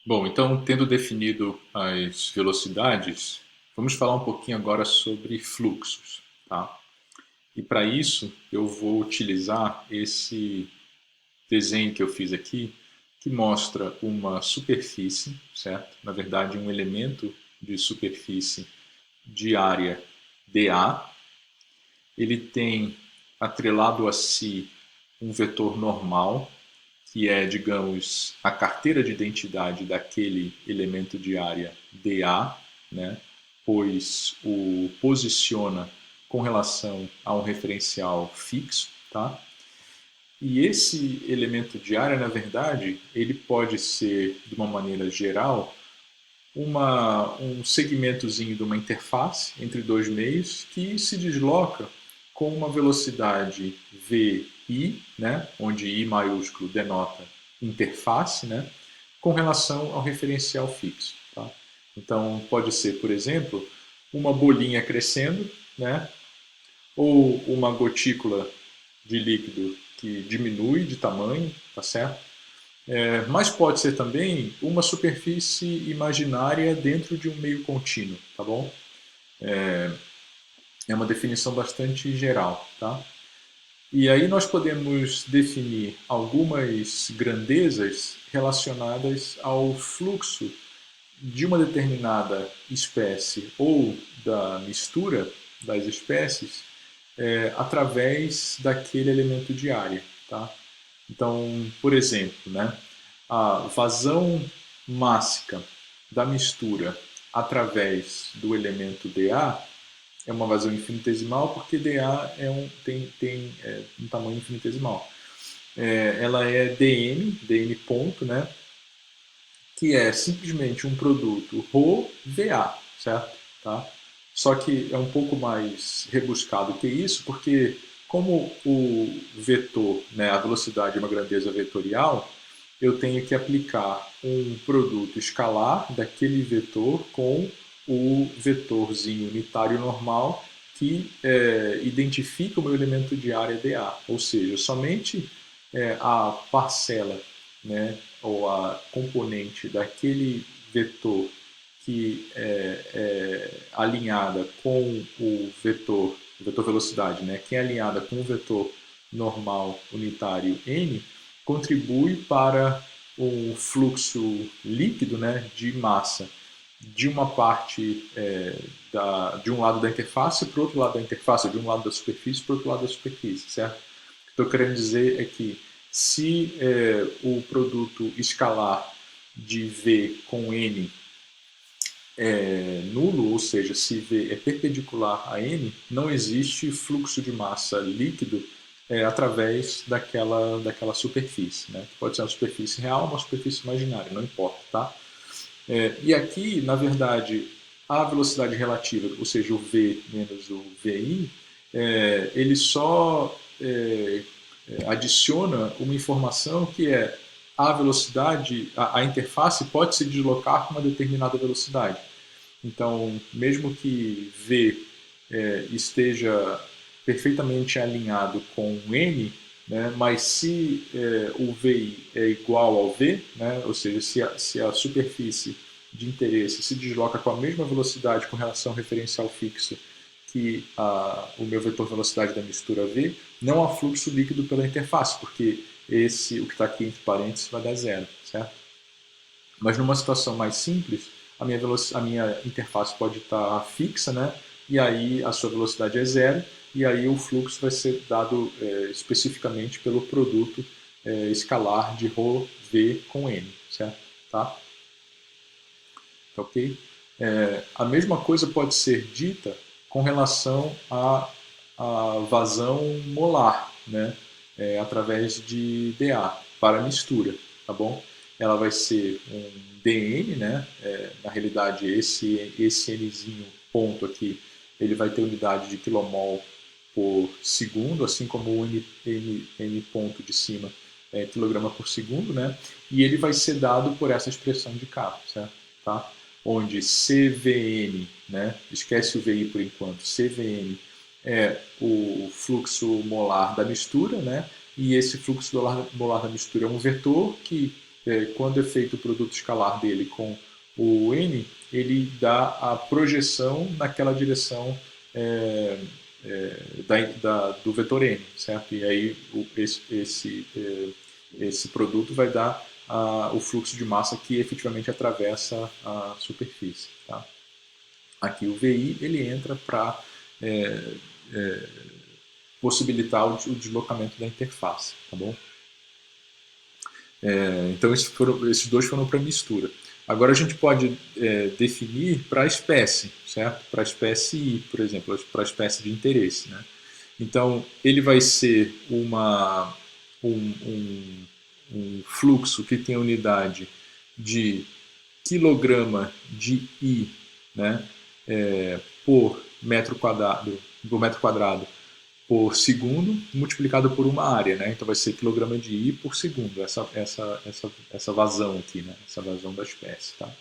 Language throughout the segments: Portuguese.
Bom, então, tendo definido as velocidades, vamos falar um pouquinho agora sobre fluxos, tá? E para isso, eu vou utilizar esse desenho que eu fiz aqui, que mostra uma superfície, certo? Na verdade, um elemento de superfície de área dA. Ele tem atrelado a si um vetor normal, que é, digamos, a carteira de identidade daquele elemento de área dA, né? Pois o posiciona com relação a um referencial fixo, tá? E esse elemento de área, na verdade, ele pode ser, de uma maneira geral, um segmentozinho de uma interface entre dois meios que se desloca com uma velocidade VI, né, onde I maiúsculo denota interface, né, com relação ao referencial fixo. Tá? Então, pode ser, por exemplo, uma bolinha crescendo, né, ou uma gotícula de líquido que diminui de tamanho, tá certo? Mas pode ser também uma superfície imaginária dentro de um meio contínuo, tá bom? É uma definição bastante geral, tá? E aí nós podemos definir algumas grandezas relacionadas ao fluxo de uma determinada espécie ou da mistura das espécies através daquele elemento de área, tá? Então, por exemplo, né, a vazão mássica da mistura através do elemento dA é uma vazão infinitesimal porque dA tem um tamanho infinitesimal. Ela é dn ponto, né, que é simplesmente um produto ρVA, certo? Tá? Só que é um pouco mais rebuscado que isso, porque como o vetor, né, a velocidade é uma grandeza vetorial, eu tenho que aplicar um produto escalar daquele vetor com o vetorzinho unitário normal que identifica o meu elemento de área dA, ou seja, somente a parcela, né, ou a componente daquele vetor que é alinhada com o vetor velocidade, né, que é alinhada com o vetor normal unitário n, contribui para um fluxo líquido, né, de massa de uma parte de um lado da interface para o outro lado da interface, de um lado da superfície para o outro lado da superfície, certo? O que estou querendo dizer é que se o produto escalar de V com N é nulo, ou seja, se V é perpendicular a N, não existe fluxo de massa líquido através daquela superfície. Né? Pode ser uma superfície real ou uma superfície imaginária, não importa. Tá? E aqui, na verdade, a velocidade relativa, ou seja, o V menos o VI, ele só adiciona uma informação que é a velocidade, a interface pode se deslocar com uma determinada velocidade. Então, mesmo que V esteja perfeitamente alinhado com N, né, mas se o VI é igual ao V, né, ou seja, se a superfície de interesse se desloca com a mesma velocidade com relação ao referencial fixo que o meu vetor velocidade da mistura V, não há fluxo líquido pela interface, porque o que está aqui entre parênteses vai dar zero, certo? Mas numa situação mais simples, a minha interface pode estar fixa, né? E aí a sua velocidade é zero, e aí o fluxo vai ser dado especificamente pelo produto escalar de ρV com N, certo? Tá? Tá ok? A mesma coisa pode ser dita com relação à vazão molar, né? Através de dA, para mistura, tá bom? Ela vai ser um dN, né? Na realidade, esse Nzinho ponto aqui, ele vai ter unidade de quilomol por segundo, assim como o N ponto de cima é quilograma por segundo, né? E ele vai ser dado por essa expressão de K, certo? Tá? Onde CVN, né? Esquece o VI por enquanto, CVN é o fluxo molar da mistura, né? E esse fluxo molar da mistura é um vetor que quando é feito o produto escalar dele com o n, ele dá a projeção naquela direção do vetor n, certo? E aí esse produto vai dar o fluxo de massa que efetivamente atravessa a superfície. Tá? Aqui o VI ele entra para possibilitar o deslocamento da interface. Tá bom? Então esses dois foram para mistura. Agora a gente pode definir para a espécie, certo? Para a espécie I, por exemplo, para a espécie de interesse. Né? Então ele vai ser um fluxo que tem unidade de quilograma de I, né? Por metro quadrado por segundo multiplicado por uma área, né? Então vai ser quilograma de I por segundo, essa vazão aqui, né? Essa vazão da espécie, tá?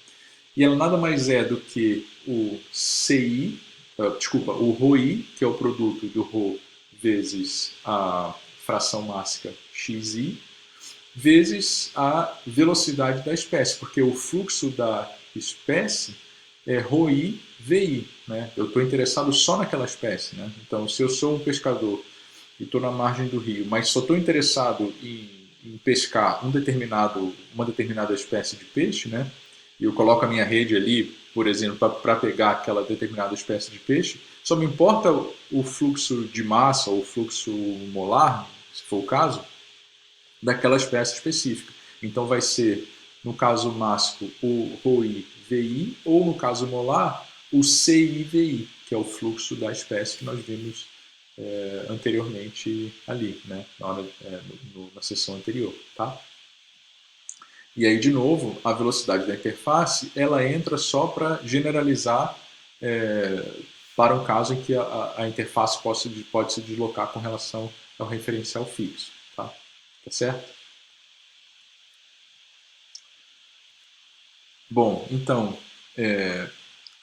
E ela nada mais é do que o CI, o ρI, que é o produto do ρ vezes a fração mássica xi, vezes a velocidade da espécie, porque o fluxo da espécie é ρi VI. Né? Eu estou interessado só naquela espécie. Né? Então, se eu sou um pescador e estou na margem do rio, mas só estou interessado em pescar uma determinada espécie de peixe, né? E eu coloco a minha rede ali, por exemplo, para pegar aquela determinada espécie de peixe, só me importa o fluxo de massa ou o fluxo molar, se for o caso, daquela espécie específica. Então vai ser, no caso mássico, o ρi VI, ou no caso molar, o CI-VI, que é o fluxo da espécie que nós vimos anteriormente ali, né? Na sessão anterior. Tá? E aí, de novo, a velocidade da interface ela entra só para generalizar para um caso em que a interface pode se deslocar com relação ao referencial fixo. Tá certo? Bom, então,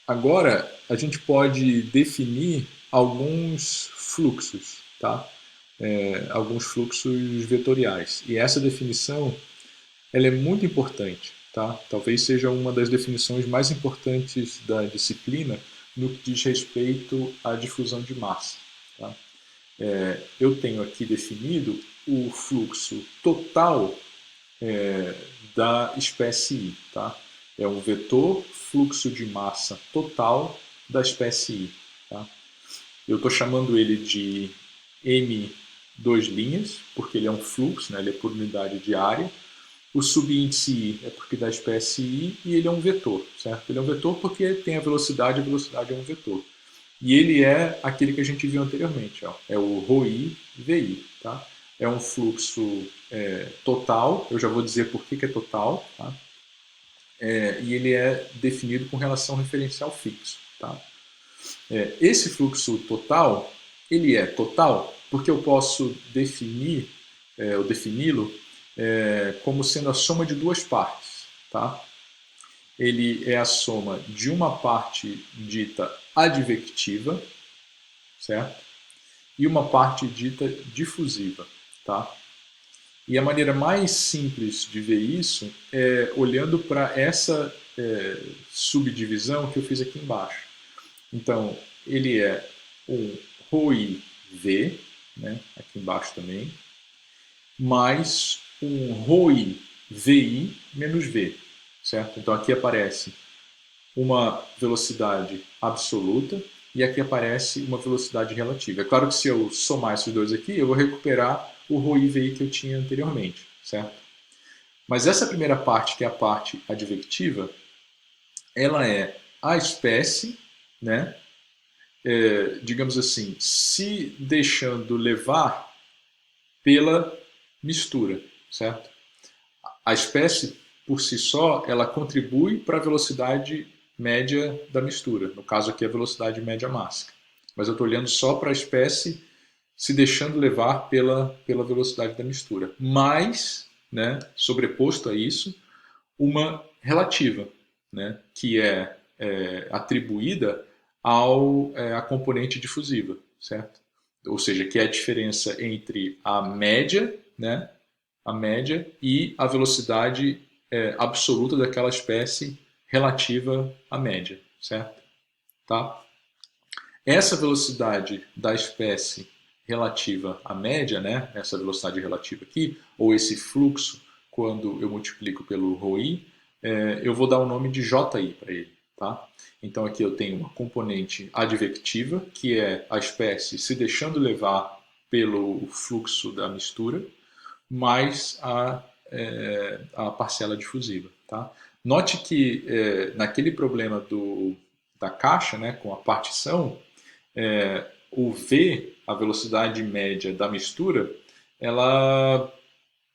agora a gente pode definir alguns fluxos, tá? Alguns fluxos vetoriais. E essa definição ela é muito importante, tá? Talvez seja uma das definições mais importantes da disciplina no que diz respeito à difusão de massa. Tá? Eu tenho aqui definido o fluxo total da espécie I. Tá? É um vetor fluxo de massa total da espécie I. Tá? Eu estou chamando ele de M dois linhas, porque ele é um fluxo, né? Ele é por unidade de área. O subíndice I é porque da espécie I e ele é um vetor, certo? Ele é um vetor porque tem a velocidade é um vetor. E ele é aquele que a gente viu anteriormente, ó, é o ρi VI, tá? É um fluxo total, eu já vou dizer por que é total, tá? E ele é definido com relação ao referencial fixo, tá? Esse fluxo total, ele é total porque eu posso definir, ou defini-lo, como sendo a soma de duas partes, tá? Ele é a soma de uma parte dita advectiva, certo? E uma parte dita difusiva, tá? E a maneira mais simples de ver isso é olhando para essa subdivisão que eu fiz aqui embaixo. Então, ele é um ρi V, né, aqui embaixo também, mais um ρi VI menos V, certo? Então aqui aparece uma velocidade absoluta e aqui aparece uma velocidade relativa. É claro que se eu somar esses dois aqui, eu vou recuperar o ρi VI que eu tinha anteriormente, certo? Mas essa primeira parte, que é a parte advectiva, ela é a espécie, né? Digamos assim, se deixando levar pela mistura, certo? A espécie, por si só, ela contribui para a velocidade média da mistura. No caso aqui, a velocidade média mássica. Mas eu estou olhando só para a espécie se deixando levar pela velocidade da mistura. Mas, né, sobreposto a isso, uma relativa, né, que é atribuída à componente difusiva, certo? Ou seja, que é a diferença entre a média, né, a média e a velocidade absoluta daquela espécie relativa à média, certo? Tá? Essa velocidade da espécie relativa à média, né, essa velocidade relativa aqui, ou esse fluxo, quando eu multiplico pelo ρi, eu vou dar o nome de JI para ele. Tá? Então aqui eu tenho uma componente advectiva, que é a espécie se deixando levar pelo fluxo da mistura, mais a parcela difusiva. Tá? Note que naquele problema da caixa, né, com a partição, o V, a velocidade média da mistura, ela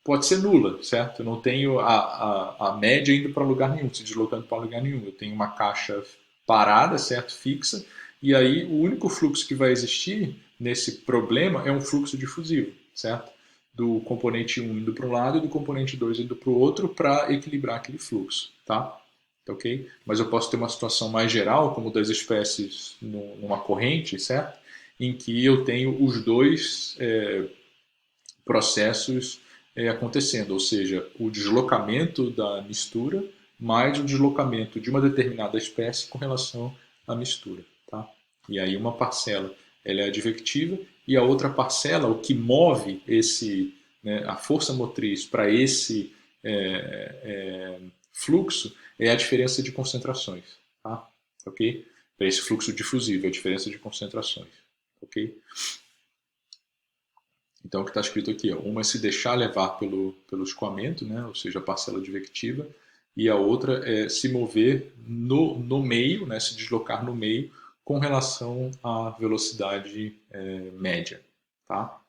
pode ser nula, certo? Eu não tenho a média indo para lugar nenhum, se deslocando para lugar nenhum. Eu tenho uma caixa parada, certo? Fixa, e aí o único fluxo que vai existir nesse problema é um fluxo difusivo, certo? Do componente 1 indo para um lado e do componente 2 indo para o outro para equilibrar aquele fluxo, tá? Ok? Mas eu posso ter uma situação mais geral, como das espécies numa corrente, certo? Em que eu tenho os dois processos acontecendo, ou seja, o deslocamento da mistura mais o deslocamento de uma determinada espécie com relação à mistura. Tá? E aí uma parcela ela é advectiva e a outra parcela, o que move a força motriz para esse fluxo é a diferença de concentrações. Tá? Ok? Para esse fluxo difusivo, a diferença de concentrações. Ok? Então, o que está escrito aqui, uma é se deixar levar pelo escoamento, né, ou seja, a parcela advectiva, e a outra é se mover no meio, né, se deslocar no meio com relação à velocidade média. Tá?